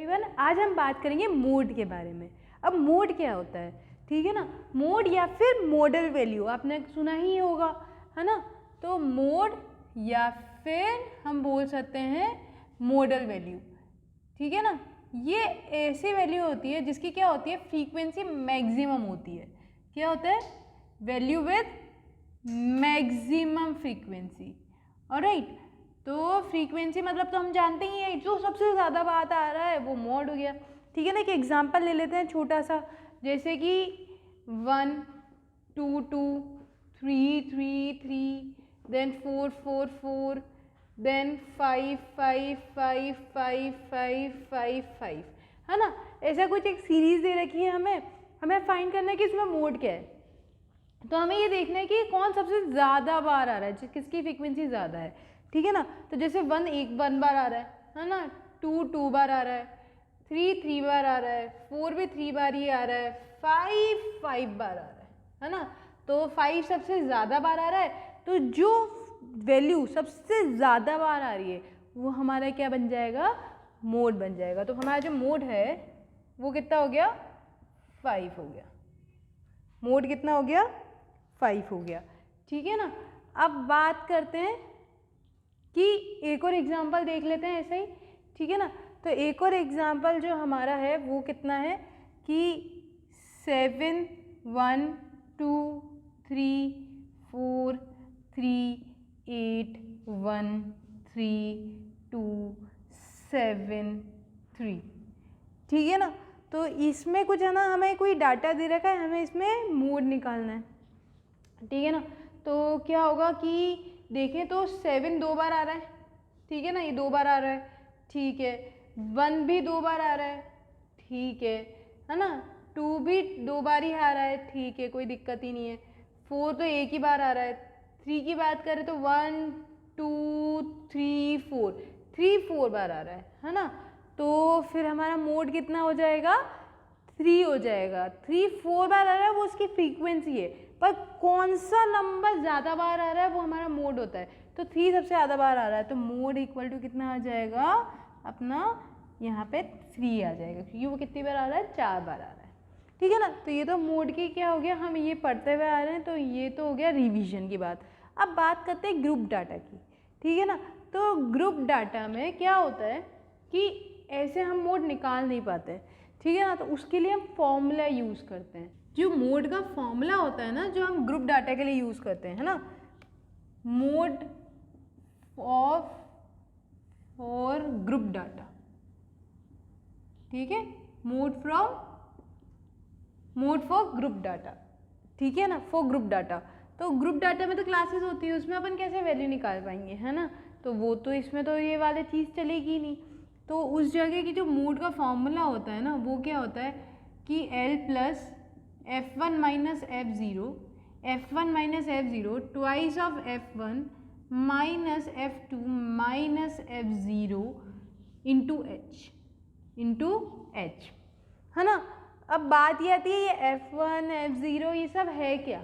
Everyone, आज हम बात करेंगे मोड के बारे में। अब मोड क्या होता है, ठीक है ना। मोड या फिर मॉडल वैल्यू आपने सुना ही होगा, है ना। तो मोड या फिर हम बोल सकते हैं मॉडल वैल्यू, ठीक है ना। ये ऐसी वैल्यू होती है जिसकी क्या होती है, फ्रीक्वेंसी मैक्सिमम होती है। क्या होता है, value with maximum frequency. Alright, तो फ्रीक्वेंसी मतलब तो हम जानते ही हैं, जो सबसे ज़्यादा बात आ रहा है वो मोड हो गया, ठीक है ना। एक एग्जांपल ले लेते हैं छोटा सा, जैसे कि 1 2 2 3 3 3 देन 4 4 4 देन 5 5 5 5 5 5 5, है ना। ऐसा कुछ एक सीरीज दे रखी है, हमें फाइंड करना है कि इसमें मोड क्या है। तो हमें ये देखना है कि कौन सबसे ज़्यादा बार आ रहा है, किसकी फ्रीक्वेंसी ज़्यादा है, ठीक है ना। तो जैसे 1 1 बार आ रहा है ना, 2 2 बार आ रहा है, 3 3 बार आ रहा है, 4 भी 3 बार ही आ रहा है, 5 5 बार आ रहा है ना। तो 5 सबसे ज़्यादा बार आ रहा है, तो जो वैल्यू सबसे ज़्यादा बार आ रही है वो हमारा क्या बन जाएगा, मोड बन जाएगा। तो हमारा जो मोड है वो कितना हो गया, 5 हो गया। मोड कितना हो गया, 5 हो गया, ठीक है ना। अब बात करते हैं कि एक और एग्जांपल देख लेते हैं ऐसे ही, ठीक है ना। तो एक और एग्जांपल जो हमारा है वो कितना है कि 7 1 2 3 4 3 8 1 3 2 7 3, ठीक है ना। तो इसमें कुछ है ना, हमें कोई डाटा दे रखा है, हमें इसमें मोड निकालना है, ठीक है ना। तो क्या होगा कि देखें तो 7 2 बार आ रहा है, ठीक है ना, ये 2 बार आ रहा है, ठीक है। 1 भी 2 बार आ रहा है, ठीक है ना। 2 भी 2 बार ही आ रहा है, ठीक है, कोई दिक्कत ही नहीं है। 4 तो एक ही बार आ रहा है। 3 की बात करें तो 1 2 3 4, 3 4 बार आ रहा है ना। तो फिर हमारा मोड कितना हो जाएगा, 3 हो जाएगा। 3 4 बार आ रहा है वो उसकी फ्रीक्वेंसी है, पर कौन सा नंबर ज़्यादा बार आ रहा है वो हमारा मोड होता है। तो 3 सबसे ज़्यादा बार आ रहा है, तो मोड इक्वल टू कितना आ जाएगा अपना, यहाँ पे 3 आ जाएगा, क्योंकि वो कितनी बार आ रहा है, 4 बार आ रहा है, ठीक है ना। तो ये तो मोड की क्या हो गया, हम ये पढ़ते हुए आ रहे हैं, तो ये तो हो गया रिवीजन की बात। अब बात करते हैं ग्रुप डाटा की, ठीक है ना। तो ग्रुप डाटा में क्या होता है कि ऐसे हम मोड निकाल नहीं पाते, ठीक है ना। तो उसके लिए हम फॉर्मूला यूज़ करते हैं। जो मोड का फॉर्मूला होता है ना, जो हम ग्रुप डाटा के लिए यूज़ करते हैं, है ना, mode of for group data, ठीक है, मोड फॉर ग्रुप डाटा, ठीक है ना, फॉर ग्रुप डाटा। तो ग्रुप डाटा में तो क्लासेस होती है, उसमें अपन कैसे वैल्यू निकाल पाएंगे, है ना। तो वो तो इसमें तो ये वाली चीज़ चलेगी नहीं। तो उस जगह की जो मोड का फॉर्मूला होता है ना, वो क्या होता है कि L plus F1 minus F0, F1 minus F0 twice of F1 minus F2 minus F0 into H, है ना। अब बात ये आती है, ये F1 F0 ये सब है क्या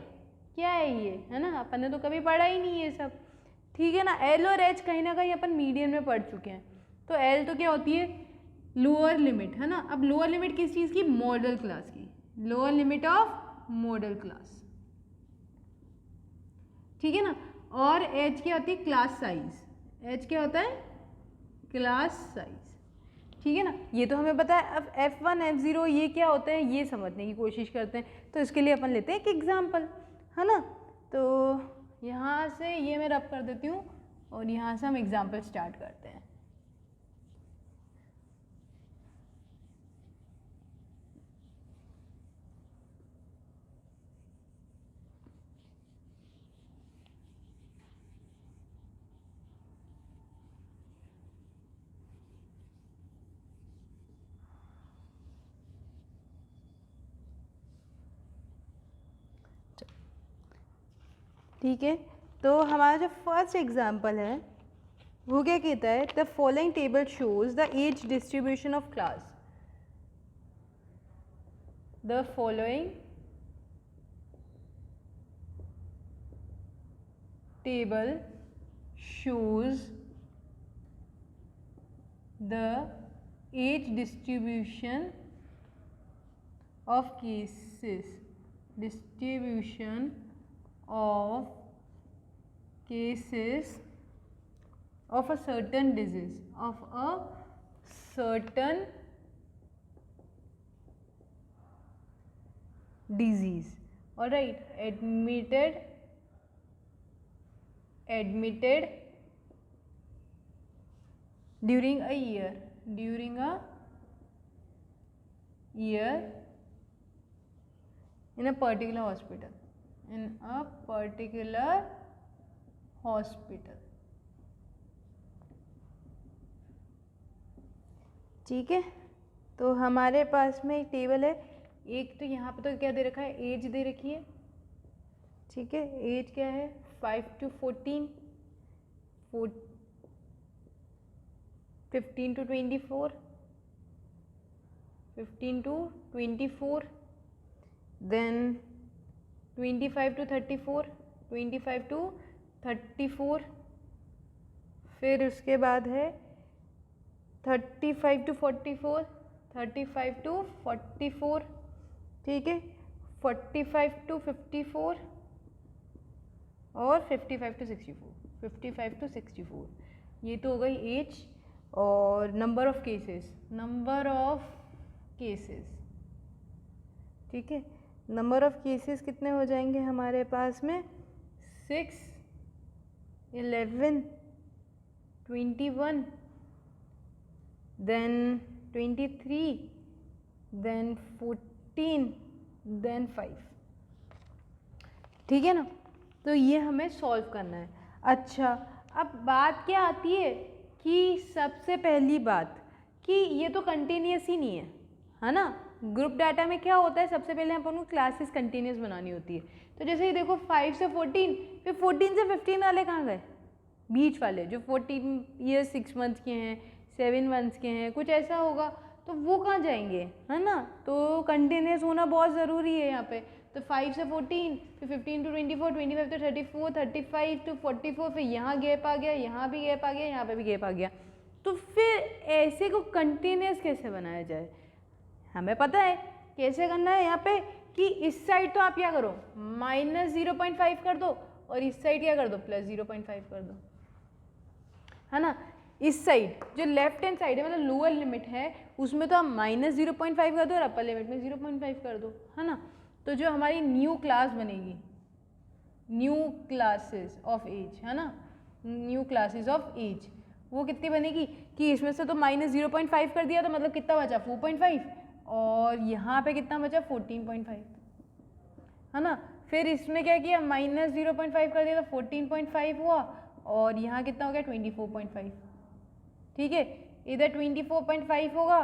है ये, है ना, अपन ने तो कभी पढ़ा ही नहीं ये सब, ठीक है ना। L और H कहीं ना कहीं अपन मीडियन में पढ़ चुके हैं। तो L तो क्या होती है, लोअर लिमिट, है ना। अब लोअर लिमिट किस चीज़ की, मॉडल क्लास की, lower limit of model class, ठीक है ना। और H क्या होती है, क्लास साइज, H क्या होता है, क्लास साइज, ठीक है ना। ये तो हमें पता है। अब F1 F0 ये क्या होते हैं ये समझने की कोशिश करते हैं। तो इसके लिए अपन लेते हैं एक एग्जांपल, है ना। तो यहाँ से ये मैं रब कर देती हूँ और यहाँ से हम एग्जांपल स्टार्ट करते हैं। ठीक है, तो हमारा जो फर्स्ट एग्जांपल है वो क्या कहता है, the following table shows the age distribution of class. The following table shows the age distribution of cases, distribution of cases of a certain disease, of a certain disease. All right, admitted during a year in a particular hospital, ठीक है। तो हमारे पास में एक table है, एक तो यहाँ पे तो क्या दे रखा है, एज दे रखी है, ठीक है। एज क्या है 5 to 14, 15 to 24, 15 to 24, then 25 to 34, 25 to 34, फिर उसके बाद है 35 to 44, 35 to 44, ठीक है, 45 to 54 और 55 to 64, 55 to 64। ये तो हो गई एज। और नंबर ऑफ केसेस, ठीक है। नंबर ऑफ केसेस कितने हो जाएंगे हमारे पास में, 6, 11, 21, then 23, then 14, then 5, ठीक है ना। तो ये हमें सॉल्व करना है। अच्छा, अब बात क्या आती है कि सबसे पहली बात कि ये तो कंटिन्यूस ही नहीं है ना। ग्रुप डाटा में क्या होता है, सबसे पहले अपन को क्लासेस कंटिन्यूस बनानी होती है। तो जैसे ये देखो 5 से 14, फिर 14 से 15 वाले कहाँ गए, बीच वाले जो 14 ईयर्स 6 मंथ्स के हैं, 7 मंथ्स के हैं, कुछ ऐसा होगा, तो वो कहाँ जाएंगे, है ना। तो कंटिन्यूस होना बहुत ज़रूरी है यहाँ पे। तो 5 से 14, फिर 15 to 24, 25 to 34, 35 to 44, फिर यहाँ गैप आ गया, यहाँ भी गैप आ गया, यहाँ पे भी गैप आ गया। तो फिर ऐसे को कंटिन्यूस कैसे बनाया जाए, हमें पता है कैसे करना है। यहाँ पे कि इस साइड तो आप क्या करो -0.5 कर दो, और इस साइड क्या कर दो +0.5 कर दो, है ना। इस साइड जो लेफ्ट हैंड साइड है, मतलब लोअर लिमिट है, उसमें तो आप -0.5 कर दो और अपर लिमिट में 0.5 कर दो, है ना। तो जो हमारी न्यू क्लास बनेगी, न्यू क्लासेस ऑफ एज, है ना, न्यू क्लासेस ऑफ एज, वो कितनी बनेगी कि इसमें से तो -0.5 कर दिया, तो मतलब कितना बचा 4.5, और यहाँ पे कितना बचा 14.5, है ना। फिर इसमें क्या किया, -0.5 कर दिया तो 14.5 हुआ, और यहाँ कितना हो गया 24.5, ठीक है। इधर 24.5 होगा,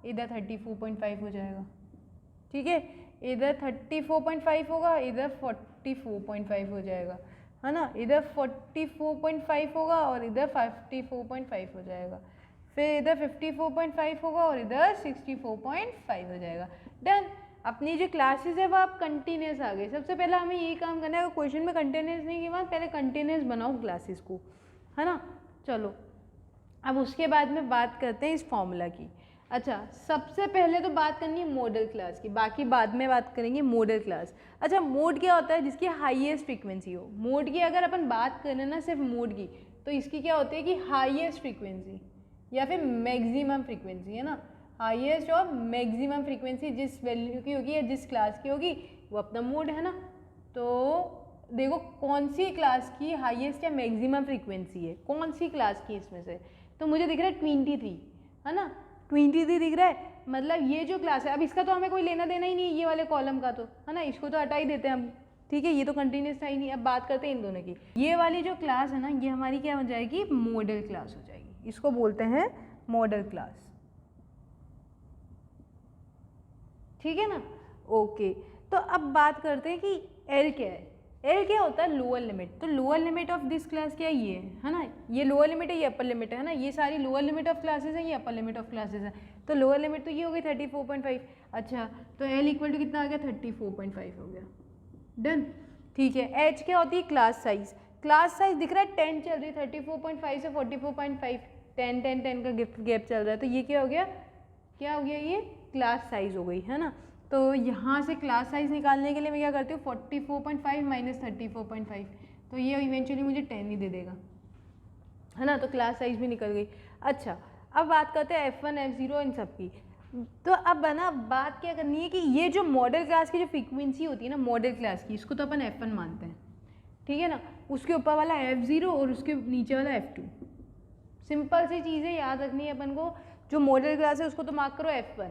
इधर 34.5 हो जाएगा, ठीक है। इधर 34.5 होगा, इधर 44.5 हो जाएगा, है ना। इधर 44.5 होगा और इधर 54.5 हो जाएगा, फिर इधर 54.5 होगा और इधर 64.5 हो जाएगा। डन। अपनी जो क्लासेस है वो आप कंटिन्यूस आ गई। सबसे पहले हमें यही काम करना है, क्वेश्चन में कंटिन्यूस नहीं की बात, पहले कंटिन्यूस बनाओ क्लासेस को, है ना। चलो, अब उसके बाद में बात करते हैं इस फॉर्मूला की। अच्छा, सबसे पहले तो बात करनी है मॉडल क्लास की, बाकी बाद में बात करेंगे मॉडल क्लास। अच्छा, मोड क्या होता है, जिसकी हाईएस्ट फ्रीक्वेंसी हो। मोड की अगर अपन बात करें ना सिर्फ मोड की, तो इसकी क्या होती है कि हाईएस्ट फ्रीक्वेंसी या फिर मैक्सिमम फ्रीक्वेंसी, है ना। हाईएस्ट और मैक्सिमम फ्रीक्वेंसी जिस वैल्यू की होगी या जिस क्लास की होगी वो अपना मोड है ना। तो देखो कौन सी क्लास की हाईएस्ट या मैक्सिमम फ्रीक्वेंसी है, कौन सी क्लास की इसमें से, तो मुझे दिख रहा है 23, है ना। 23 दिख रहा है, मतलब ये जो क्लास है, अब इसका तो हमें कोई लेना देना ही नहीं है, ये वाले कॉलम का तो, है ना, इसको तो हटा ही देते हैं हम, ठीक है। ये तो कंटिन्यूस था ही नहीं। अब बात करते हैं इन दोनों की। ये वाली जो क्लास है ना, ये हमारी क्या हो जाएगी, मॉडल क्लास हो जाएगी, इसको बोलते हैं मॉडल क्लास, ठीक है ना। ओके, तो अब बात करते हैं कि एल क्या है। एल क्या होता है, लोअर लिमिट। तो lower limit of this class क्या है, ये है ना, ये लोअर लिमिट है, ये अपर लिमिट है ना। ये सारी लोअर लिमिट ऑफ क्लासेस है, ये अपर लिमिट ऑफ क्लासेस है। तो लोअर लिमिट तो ये हो गई 34.5। अच्छा, तो एल इक्वल टू कितना आ गया, 34.5 हो गया। डन, ठीक है। एच क्या होती है, क्लास साइज। क्लास साइज दिख रहा है 10 चल रही है, 34.5 से 44.5, 10 का गैप चल रहा है, तो ये क्या हो गया क्या हो गया, ये क्लास साइज हो गई है ना। तो यहाँ से क्लास साइज निकालने के लिए मैं क्या करती हूँ, 44.5 माइनस 34.5, तो ये इवेंचुअली मुझे 10 ही दे देगा, है ना। तो क्लास साइज भी निकल गई। अच्छा, अब बात करते हैं F1 F0 इन सब की। तो अब बना बात क्या करनी है कि ये जो मॉडल क्लास की जो फ्रीक्वेंसी होती है ना मॉडल क्लास की, इसको तो अपन F1 मानते हैं, ठीक है ना। उसके ऊपर वाला F0 और उसके नीचे वाला F2, सिंपल सी चीज़ें याद रखनी है अपन को। जो मॉडल क्लास है उसको तो मार्क करो F1,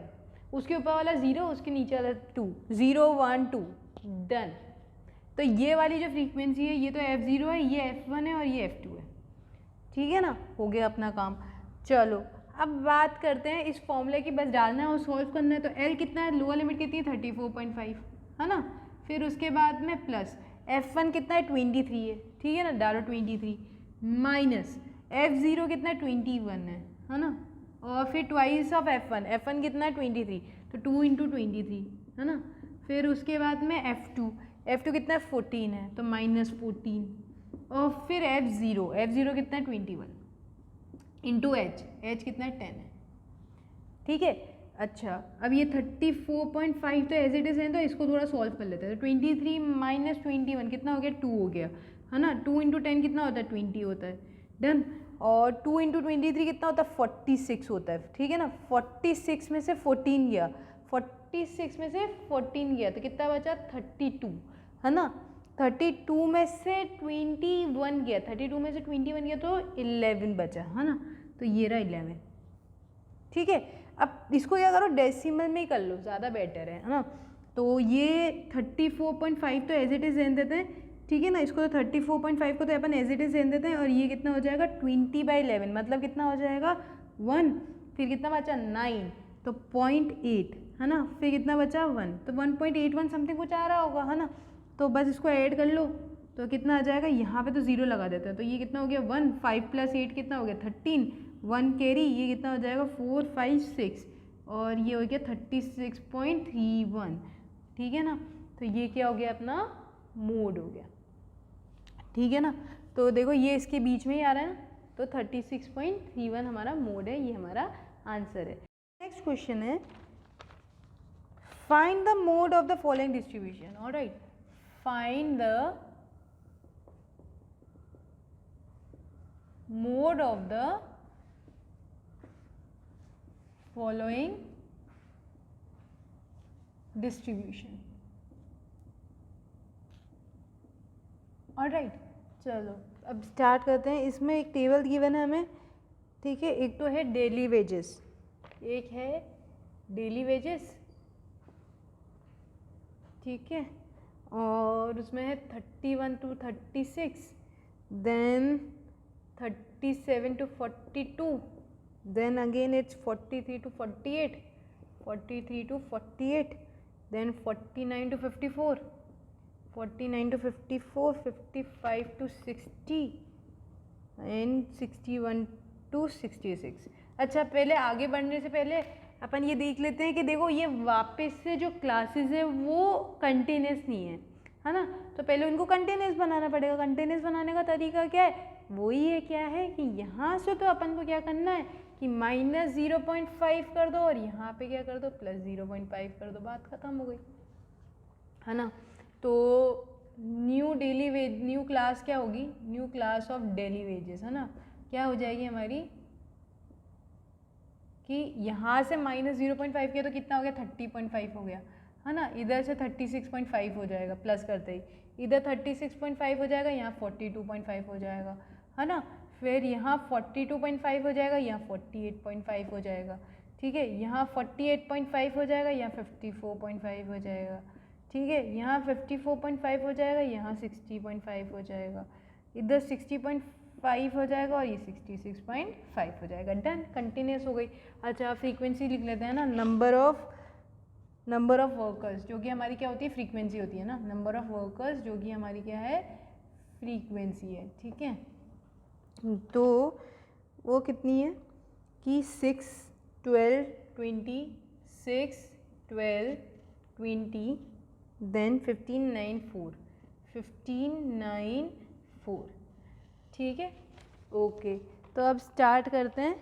उसके ऊपर वाला 0, उसके नीचे वाला 2, 0 1 2 डन। तो ये वाली जो फ्रीक्वेंसी है ये तो F0 है, ये F1 है और ये F2 है, ठीक है ना। हो गया अपना काम। चलो अब बात करते हैं इस फॉर्मूले की, बस डालना है और सॉल्व करना है। तो L कितना है, लोअर लिमिट कितनी है 34.5, है ना। फिर उसके बाद में प्लस F1 कितना है 23 है, ठीक है ना, डालो 23 माइनस F0 कितना है 21 है ना। और फिर ट्वाइस ऑफ F1 कितना है 23, तो 2 × 23, है ना। फिर उसके बाद में F2 कितना है 14 है, तो -14, और फिर F0 कितना है 21 इंटू H कितना है 10 है, ठीक है। अच्छा, अब ये 34.5 तो एज इट इज़ है, तो इसको थोड़ा सॉल्व कर लेते हैं। तो 23 माइनस 21 कितना हो गया, 2 हो गया, है ना। 2 × 10 कितना होता है 20 होता है, डन। और 2 × 23 कितना होता है 46 होता है, ठीक है ना। 46 में से 14 गया, 46 में से 14 गया तो कितना बचा 32, है ना। 32 में से 21 गया, 32 में से 21 गया तो 11 बचा, है ना। तो ये रहा 11, ठीक है। अब इसको क्या करो, डेसिमल में ही कर लो, ज़्यादा बेटर है ना। तो ये 34.5 तो एज इट इज़ रहने देते हैं, ठीक है ना। इसको तो 34.5 को तो अपन एज इट इज़ रहने देते हैं। और ये कितना हो जाएगा 20/11, मतलब कितना हो जाएगा 1, फिर कितना बचा 9, तो 0.8, है ना। फिर कितना बचा 1, तो 1.81 समथिंग कुछ आ रहा होगा, है ना। तो बस इसको ऐड कर लो तो कितना आ जाएगा, यहाँ पे तो 0 लगा देते हैं, तो ये कितना हो गया 1, 5 + 8 कितना हो गया 13, 1 कैरी, ये कितना हो जाएगा 4 5 6, और ये हो गया 36.31, ठीक है ना। तो ये क्या हो गया अपना मोड हो गया, ठीक है ना। तो देखो ये इसके बीच में ही आ रहा है ना, तो 36.31 हमारा मोड है, ये हमारा आंसर है। नेक्स्ट क्वेश्चन है, find the mode of the following distribution. Alright, find the mode of the following distribution. Alright, चलो अब स्टार्ट करते हैं। इसमें एक टेबल गिवन है हमें, ठीक है। एक तो है डेली वेजेस, एक है डेली वेजेस, ठीक है। और उसमें है 31 to 36, then 37 to 42, then again it's 43 to 48, 43 to 48, then 49 to 54, 49 to 54, 55 to 60 and 61 to 66। अच्छा, पहले आगे बढ़ने से पहले अपन ये देख लेते हैं कि देखो ये वापस से जो क्लासेस है वो कंटिन्यूस नहीं है ना। तो पहले उनको कंटिन्यूस बनाना पड़ेगा। कंटिन्यूस बनाने का तरीका क्या है, वही है, क्या है कि यहाँ से तो अपन को क्या करना है कि -0.5 कर दो और यहाँ पे क्या कर दो +0.5 कर दो, बात खत्म हो गई, है ना। तो न्यू क्लास क्या होगी, new class of daily wages, है ना। क्या हो जाएगी हमारी कि यहाँ से -0.5 किया तो कितना हो गया 30.5 हो गया, है ना। इधर से 36.5 हो जाएगा, प्लस करते ही इधर 36.5 हो जाएगा, यहाँ 42.5 हो जाएगा, है ना। फिर यहाँ 42.5 हो जाएगा, यहाँ 48.5 हो जाएगा, ठीक है। यहाँ 48.5 हो जाएगा, यहाँ 54.5 हो जाएगा, ठीक है। यहाँ 54.5 हो जाएगा, यहाँ 60.5 हो जाएगा, इधर 60.5 हो जाएगा और ये 66.5 हो जाएगा, डन, कंटिन्यूस हो गई। अच्छा, फ्रीक्वेंसी लिख लेते हैं ना, नंबर ऑफ वर्कर्स जो कि हमारी क्या होती है फ्रीक्वेंसी होती है ना, नंबर ऑफ वर्कर्स जो कि हमारी क्या है फ्रीक्वेंसी है, ठीक है। तो वो कितनी है कि 6 12 20 6 12 20 देन 15 9 4, ठीक है। ओके, तो अब स्टार्ट करते हैं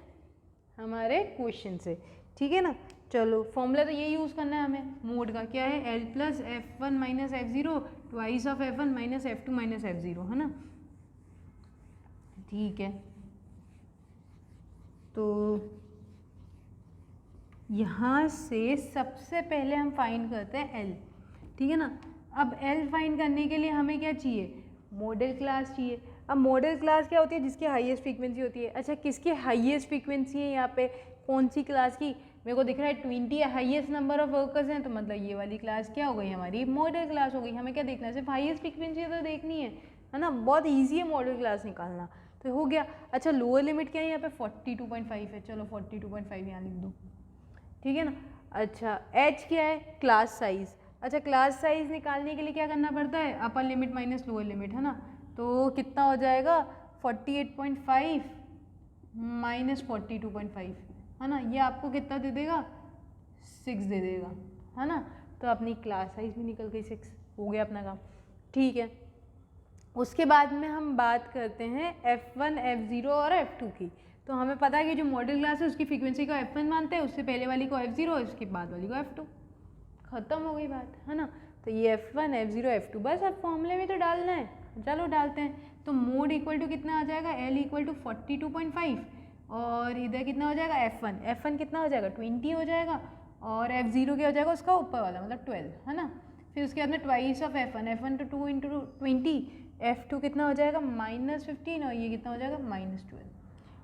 हमारे क्वेश्चन से, ठीक है ना। चलो फॉर्मूला तो ये यूज़ करना है हमें मोड का, क्या है L plus F1 minus F0 twice of F1 minus F2 minus F0, है ना। ठीक है, तो यहाँ से सबसे पहले हम फाइंड करते हैं L, ठीक है ना। अब L फाइंड करने के लिए हमें क्या चाहिए, मॉडल क्लास चाहिए। अब मॉडल क्लास क्या होती है, जिसकी हाईएस्ट फ्रीक्वेंसी होती है। अच्छा, किसकी हाईएस्ट फ्रीक्वेंसी है यहाँ पे, कौन सी क्लास की, मेरे को दिख रहा है 20 हाईएस्ट नंबर ऑफ वर्कर्स हैं, तो मतलब ये वाली क्लास क्या हो गई हमारी, मॉडल क्लास हो गई। हमें क्या देखना है, सिर्फ हाईएस्ट फ्रीक्वेंसी तो देखनी है ना। बहुत ईजी है मॉडल क्लास निकालना, तो हो गया। अच्छा, लोअर लिमिट क्या है यहाँ पे 42.5 है, चलो 42.5 यहाँ लिख दो, ठीक है ना। अच्छा, H क्या है, क्लास साइज़। अच्छा, क्लास साइज़ निकालने के लिए क्या करना पड़ता है, upper limit minus lower limit, है ना। तो कितना हो जाएगा 48.5 माइनस 42.5, है ना। ये आपको कितना दे देगा, 6 दे देगा, है ना। तो अपनी क्लास साइज़ भी निकल गई 6, हो गया अपना काम, ठीक है। उसके बाद में हम बात करते हैं F1, F0 और F2 की। तो हमें पता है कि जो मॉडल क्लास है उसकी फ्रीक्वेंसी को F1 मानते हैं, उससे पहले वाली को F0 और उसके बाद वाली को F2, ख़त्म हो गई बात, है ना। तो ये F1, F0, F2 बस अब फॉर्मूले में तो डालना है, चलो डालते हैं। तो मोड इक्वल टू कितना आ जाएगा, L इक्वल टू 42.5 और इधर कितना हो जाएगा F1 कितना हो जाएगा 20 हो जाएगा, और F0 क्या हो जाएगा उसका ऊपर वाला मतलब 12, है ना। फिर उसके बाद में ट्वाइस ऑफ F1 तो 2 इंटू 20, F2 कितना हो जाएगा -15 और ये कितना हो जाएगा -12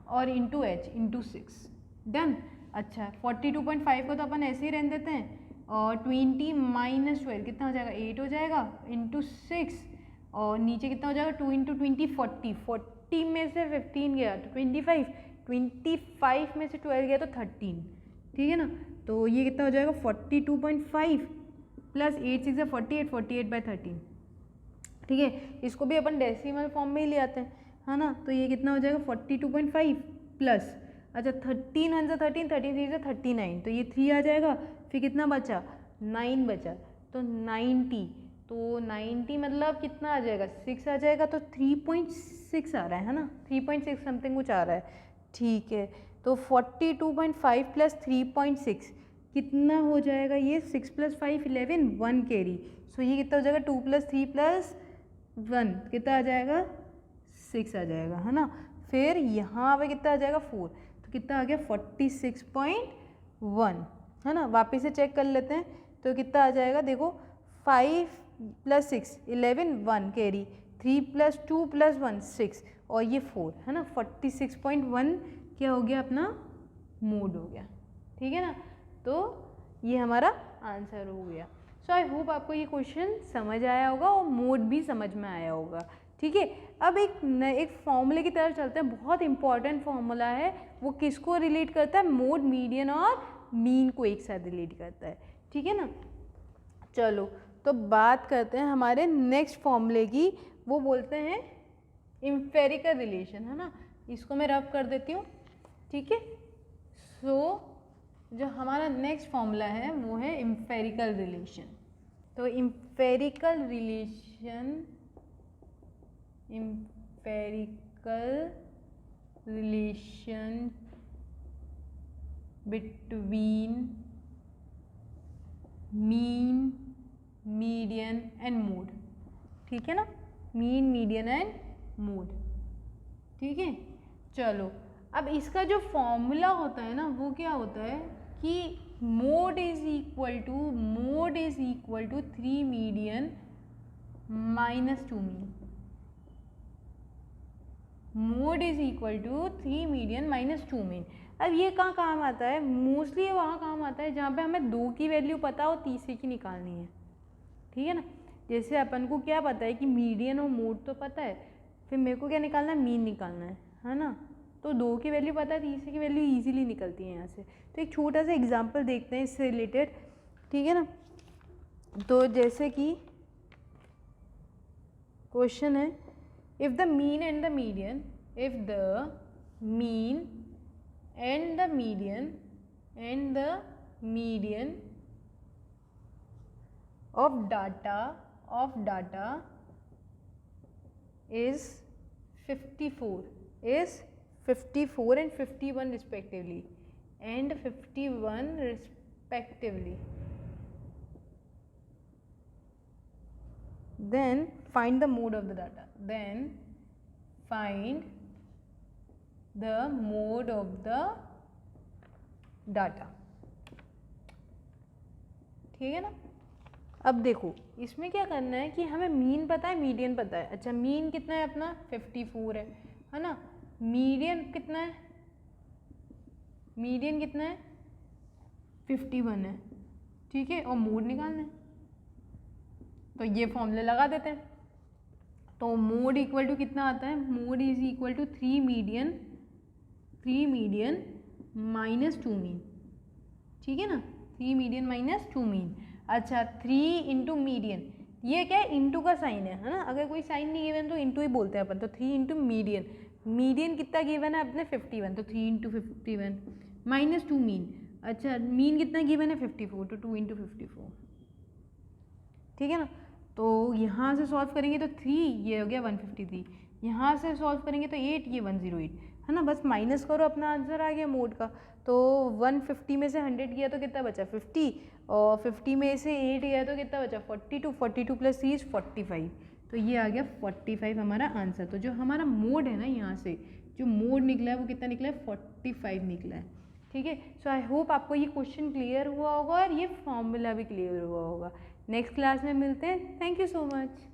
और इंटू H इंटू 6, डन। अच्छा, 42.5 को तो अपन ऐसे ही रहने देते हैं, और 20 माइनस 12 कितना हो जाएगा 8 हो जाएगा इंटू 6, और नीचे कितना हो जाएगा 2 इंटू 20 40 में से 15 गया तो 25 में से 12 गया तो 13, ठीक है ना। तो ये कितना हो जाएगा 42.5 प्लस 8 6 48 बाई 13, ठीक है। इसको भी अपन डेसिमल फॉर्म में ही ले आते हैं, है ना। तो ये कितना हो जाएगा 42.5 प्लस, अच्छा 13 13 33 से 39, तो ये 3 आ जाएगा। फिर कितना बचा 9 बचा, तो 90, तो 90 मतलब कितना आ जाएगा 6 आ जाएगा, तो 3.6 आ रहा है ना, 3.6 समथिंग कुछ आ रहा है, ठीक है। तो 42.5 प्लस 3.6 कितना हो जाएगा, ये 6 + 5 11 1 कैरी, सो ये कितना हो जाएगा 2 + 3 + 1 कितना आ जाएगा 6 आ जाएगा, है ना। फिर यहाँ पे कितना आ जाएगा 4, तो कितना आ गया 46.1, है ना। वापस से चेक कर लेते हैं, तो कितना आ जाएगा देखो 5 + 6 11 1 कैरी, 3 + 2 + 1 6 और ये 4, है ना। 46.1 क्या हो गया अपना मोड हो गया, ठीक है ना। तो ये हमारा आंसर हो गया। सो आई होप आपको ये क्वेश्चन समझ आया होगा और मोड भी समझ में आया होगा, ठीक है। अब एक फॉर्मूले की तरफ चलते हैं, बहुत इंपॉर्टेंट फॉर्मूला है। वो किसको रिलेट करता है, मोड, मीडियन और मीन को एक साथ रिलेट करता है, ठीक है ना। चलो तो बात करते हैं हमारे नेक्स्ट फॉर्मूले की, वो बोलते हैं एम्पिरिकल रिलेशन, है ना। इसको मैं रब कर देती हूँ, ठीक है। सो जो हमारा नेक्स्ट फॉर्मूला है वो है एम्पिरिकल रिलेशन। तो empirical relation between mean, median and mode, ठीक है ना। मीन, मीडियन एंड मोड, ठीक है। चलो अब इसका जो फॉर्मूला होता है ना वो क्या होता है कि mode is equal to 3 median minus 2 mean. Mode is equal to 3 median minus 2 mean. अब ये कहाँ काम आता है, मोस्टली वहाँ काम आता है जहाँ पे हमें 2 की वैल्यू पता हो, तीसरे की निकालनी है, ठीक है ना। जैसे अपन को क्या पता है कि मीडियन और मोड तो पता है, फिर मेरे को क्या निकालना है, मीन निकालना है ना। तो 2 की वैल्यू पता है, तीसरे की वैल्यू ईजिली निकलती है यहाँ से। तो एक छोटा सा एग्जाम्पल देखते हैं इससे रिलेटेड, ठीक है ना। तो जैसे कि क्वेश्चन है, if the mean and the median of data is 54 and 51 respectively, and 51 respectively. Then find the mode of the data. Then find the mode of the data. ठीक है ना। अब देखो इसमें क्या करना है कि हमें मीन पता है, मीडियन पता है। अच्छा मीन कितना है अपना 54 है ना। मीडियन कितना है, मीडियन कितना है 51 है, ठीक है। और मोड निकालना है तो ये फॉर्मूले लगा देते हैं। तो मोड इक्वल टू कितना आता है, mode is equal to 3 median minus 2 mean, ठीक है ना। 3 मीडियन माइनस 2 मीन। अच्छा 3 इंटू मीडियन, ये क्या है इंटू का साइन है ना। अगर कोई साइन नहीं गिवन तो इंटू ही बोलते हैं अपन। तो 3 इंटू मीडियन, मीडियन कितना गिवन है अपने 51, तो 3 इंटू 51 माइनस 2 मीन। अच्छा मीन कितना गिवन है 54, तो 2 इंटू 54, ठीक है ना। तो यहाँ से सॉल्व करेंगे तो 3, ये हो गया 153। यहाँ से सॉल्व करेंगे तो 8, ये 108 है ना। बस माइनस करो, अपना आंसर आ गया मोड का। तो 150 में से 100 गया तो कितना बचा 50, और 50 में से 8 गया तो कितना बचा 42, 42 प्लस 3 इज 45। तो ये आ गया 45 हमारा आंसर। तो जो हमारा मोड है ना, यहाँ से जो मोड निकला है वो कितना निकला है 45 निकला है, ठीक है। सो आई होप आपको ये क्वेश्चन क्लियर हुआ होगा और ये फॉर्मूला भी क्लियर हुआ होगा। नेक्स्ट क्लास में मिलते हैं। Thank you so much.